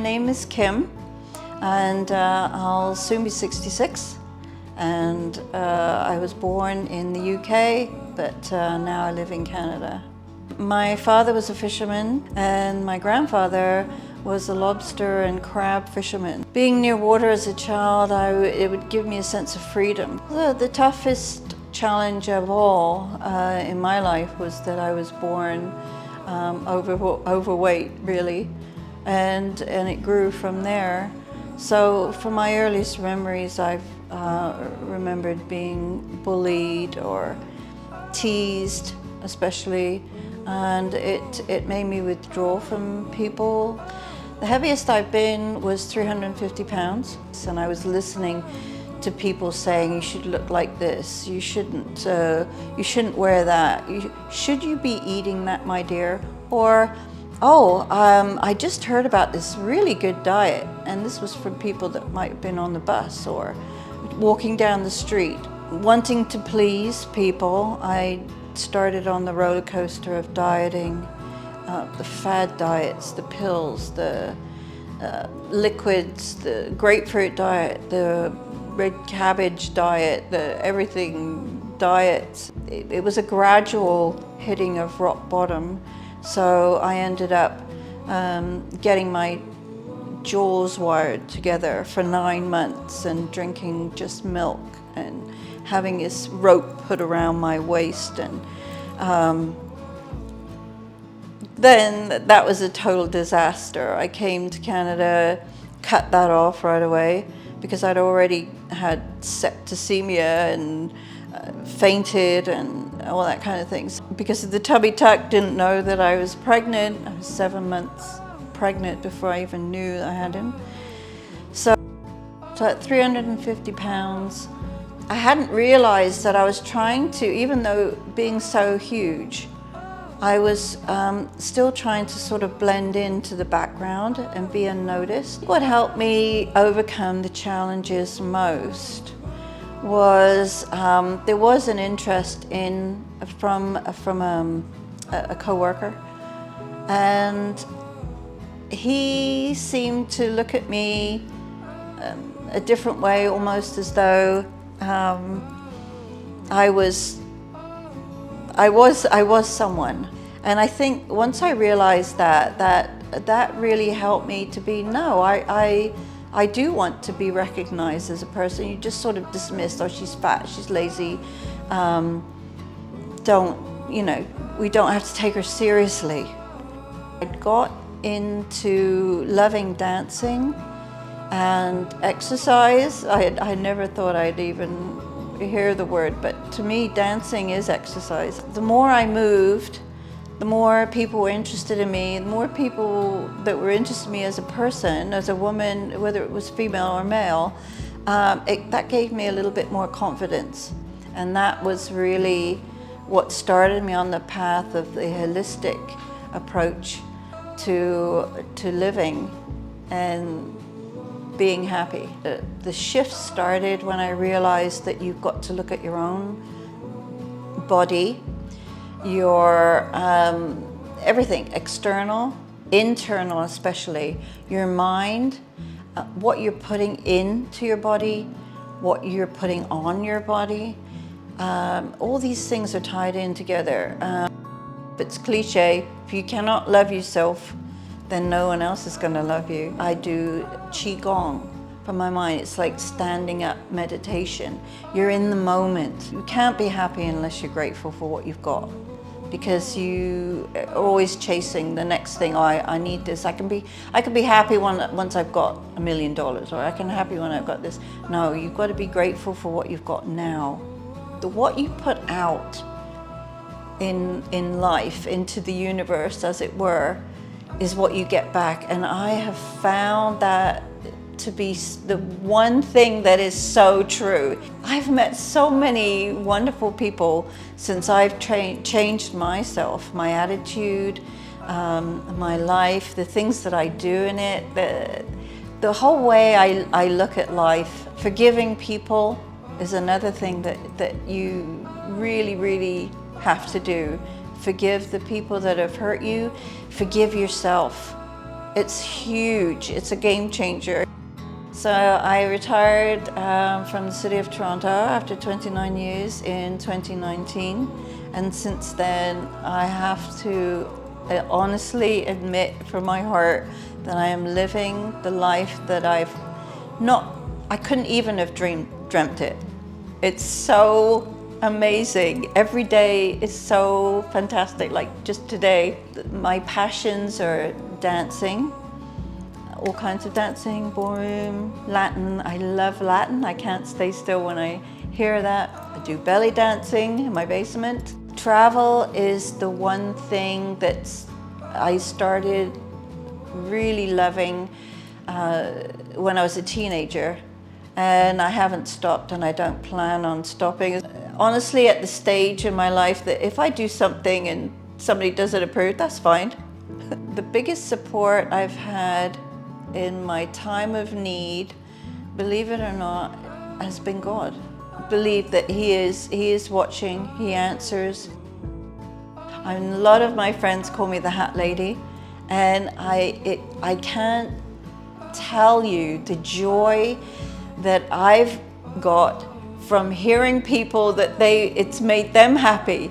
name is Kim, and I'll soon be 66. And I was born in the UK, but now I live in Canada. My father was a fisherman, and my grandfather was a lobster and crab fisherman. Being near water as a child, it would give me a sense of freedom. The toughest challenge of all in my life was that I was born overweight, really, and it grew from there. So from my earliest memories, I've remembered being bullied or teased, especially, and it made me withdraw from people. The heaviest I've been was 350 pounds, and I was listening to people saying, you should look like this, you shouldn't wear that, should you be eating that, my dear? Or, oh, I just heard about this really good diet, and this was from people that might have been on the bus or walking down the street. Wanting to please people, I started on the roller coaster of dieting, the fad diets, the pills, the liquids, the grapefruit diet, the red cabbage diet, the everything diet. It was a gradual hitting of rock bottom. So I ended up getting my jaws wired together for 9 months and drinking just milk and having this rope put around my waist. And then that was a total disaster. I came to Canada, cut that off right away because I'd already had septicemia and fainted and all that kind of things. Because the tummy tuck didn't know that I was pregnant. I was 7 months pregnant before I even knew I had him. So at 350 pounds, I hadn't realized that I was trying to, even though being so huge, I was still trying to sort of blend into the background and be unnoticed. What helped me overcome the challenges most was there was an interest from a co-worker, and he seemed to look at me a different way, almost as though I was someone. And I think once I realized that really helped me to be, no, I do want to be recognized as a person. You just sort of dismissed, oh, she's fat, she's lazy, we don't have to take her seriously. I got into loving dancing and exercise. I never thought I'd even hear the word, but to me, dancing is exercise. The more I moved, the more people were interested in me, the more people that were interested in me as a person, as a woman, whether it was female or male, that gave me a little bit more confidence. And that was really what started me on the path of the holistic approach to living and being happy. The shift started when I realized that you've got to look at your own body, your everything, external, internal especially, your mind, what you're putting into your body, what you're putting on your body. All these things are tied in together. It's cliche, if you cannot love yourself, then no one else is going to love you. I do Qigong for my mind. It's like standing up meditation. You're in the moment. You can't be happy unless you're grateful for what you've got, because you are always chasing the next thing. Oh, I need this. I can be happy once I've got $1 million, or I can be happy when I've got this. No, you've got to be grateful for what you've got now. What you put out in life, into the universe, as it were, is what you get back. And I have found that to be the one thing that is so true. I've met so many wonderful people since I've changed myself, my attitude, my life, the things that I do in it, the whole way I look at life. Forgiving people is another thing that you really, really have to do. Forgive the people that have hurt you. Forgive yourself. It's huge. It's a game changer. So I retired from the City of Toronto after 29 years in 2019. And since then, I have to honestly admit from my heart that I am living the life that I couldn't even have dreamt it. It's so amazing. Every day is so fantastic. Like just today, my passions are dancing, all kinds of dancing, ballroom, Latin. I love Latin. I can't stay still when I hear that. I do belly dancing in my basement. Travel is the one thing that I started really loving when I was a teenager, and I haven't stopped, and I don't plan on stopping. Honestly, at the stage in my life that if I do something and somebody doesn't approve, that's fine. The biggest support I've had in my time of need, believe it or not, has been God. Believe that He is watching, He answers. A lot of my friends call me the Hat Lady, and I can't tell you the joy that I've got from hearing people that it's made them happy.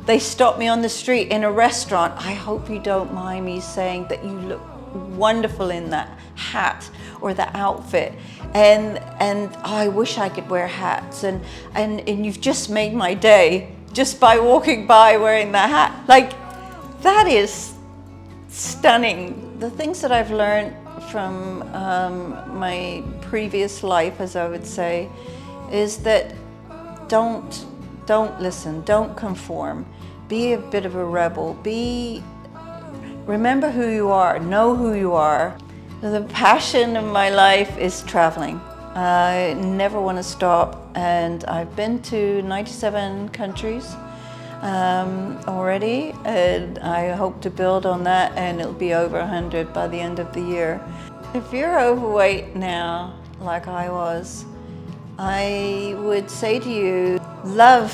They stop me on the street in a restaurant. I hope you don't mind me saying that you look wonderful in that hat or the outfit, and I wish I could wear hats, and you've just made my day just by walking by wearing that hat. Like, that is stunning. The things that I've learned from my previous life, as I would say, is that don't listen, don't conform, be a bit of a rebel, remember who you are, know who you are. The passion of my life is traveling. I never want to stop, and I've been to 97 countries already, and I hope to build on that, and it'll be over 100 by the end of the year. If you're overweight now, like I was, I would say to you, love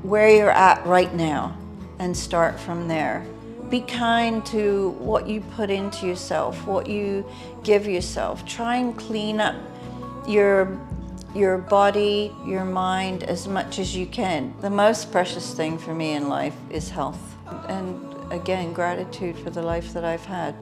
where you're at right now and start from there. Be kind to what you put into yourself, what you give yourself. Try and clean up your body, your mind as much as you can. The most precious thing for me in life is health. And again, gratitude for the life that I've had.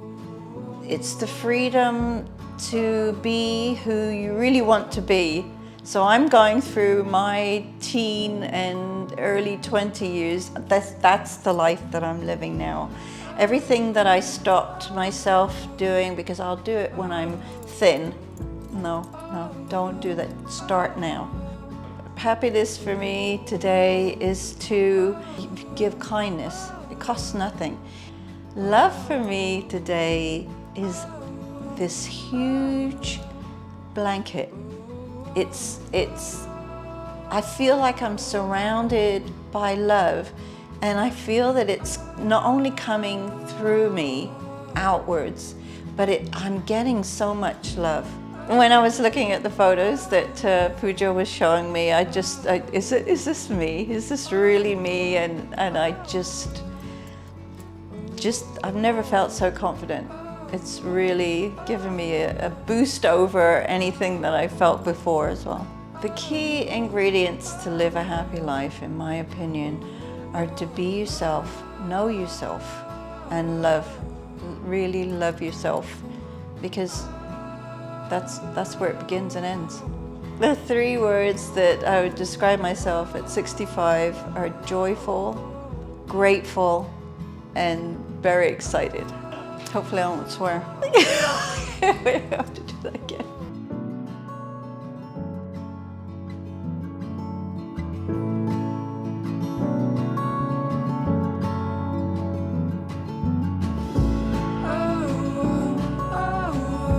It's the freedom to be who you really want to be. So I'm going through my teen and early 20 years. That's the life that I'm living now. Everything that I stopped myself doing because I'll do it when I'm thin. No, don't do that. Start now. Happiness for me today is to give kindness. It costs nothing. Love for me today is this huge blanket. I feel like I'm surrounded by love, and I feel that it's not only coming through me outwards, but I'm getting so much love. When I was looking at the photos that Puja was showing me, is this me? Is this really me? And I've never felt so confident. It's really given me a boost over anything that I felt before as well. The key ingredients to live a happy life, in my opinion, are to be yourself, know yourself, and really love yourself, because that's where it begins and ends. The 3 words that I would describe myself at 65 are joyful, grateful, and very excited. Hopefully I won't swear. I have to do that again.